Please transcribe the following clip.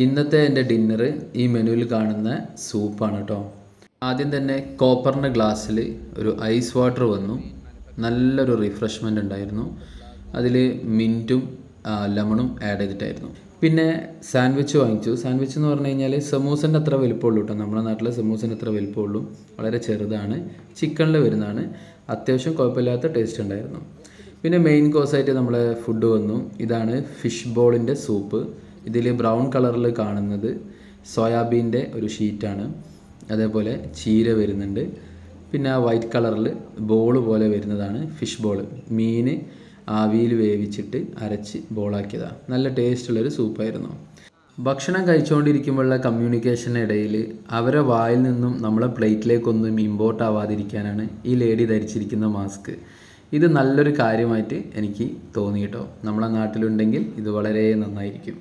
ഇന്നത്തെ എൻ്റെ ഡിന്നർ ഈ മെനുവിൽ കാണുന്ന സൂപ്പാണ് കേട്ടോ. ആദ്യം തന്നെ കോപ്പറിൻ്റെ ഗ്ലാസ്സിൽ ഒരു ഐസ് വാട്ടർ വന്നു. നല്ലൊരു റിഫ്രഷ്മെൻ്റ് ഉണ്ടായിരുന്നു. അതിൽ മിൻറ്റും ലെമണും ആഡ് ചെയ്തിട്ടായിരുന്നു. പിന്നെ സാൻഡ്വിച്ച് വാങ്ങിച്ചു. സാൻഡ്വിച്ച് എന്ന് പറഞ്ഞു കഴിഞ്ഞാൽ സമൂസൻ്റെ അത്ര വലിപ്പമുള്ളൂ കേട്ടോ. നമ്മുടെ നാട്ടിലെ സമൂസൻ്റെ അത്ര വലിപ്പമുള്ളൂ, വളരെ ചെറുതാണ്, ചിക്കനിൽ വരുന്നതാണ്. അത്യാവശ്യം കുഴപ്പമില്ലാത്ത ടേസ്റ്റ് ഉണ്ടായിരുന്നു. പിന്നെ മെയിൻ കോഴ്സായിട്ട് നമ്മളെ ഫുഡ് വന്നു. ഇതാണ് ഫിഷ് ബോളിൻ്റെ സൂപ്പ്. ഇതിൽ ബ്രൗൺ കളറിൽ കാണുന്നത് സോയാബീൻ്റെ ഒരു ഷീറ്റാണ്. അതേപോലെ ചീര വരുന്നുണ്ട്. പിന്നെ ആ വൈറ്റ് കളറിൽ ബോൾ പോലെ വരുന്നതാണ് ഫിഷ് ബോൾ. മീൻ ആവിയിൽ വേവിച്ചിട്ട് അരച്ച് ബോളാക്കിയതാണ്. നല്ല ടേസ്റ്റുള്ളൊരു സൂപ്പായിരുന്നു. ഭക്ഷണം കഴിച്ചുകൊണ്ടിരിക്കുമ്പോഴുള്ള കമ്മ്യൂണിക്കേഷനിടയിൽ അവരെ വായിൽ നിന്നും നമ്മളെ പ്ലേറ്റിലേക്കൊന്നും ഇമ്പോർട്ട് ആവാതിരിക്കാനാണ് ഈ ലേഡി ധരിച്ചിരിക്കുന്ന മാസ്ക്. ഇത് നല്ലൊരു കാര്യമായിട്ട് എനിക്ക് തോന്നി കേട്ടോ. നമ്മളെ നാട്ടിലുണ്ടെങ്കിൽ ഇത് വളരെ നന്നായിരിക്കും.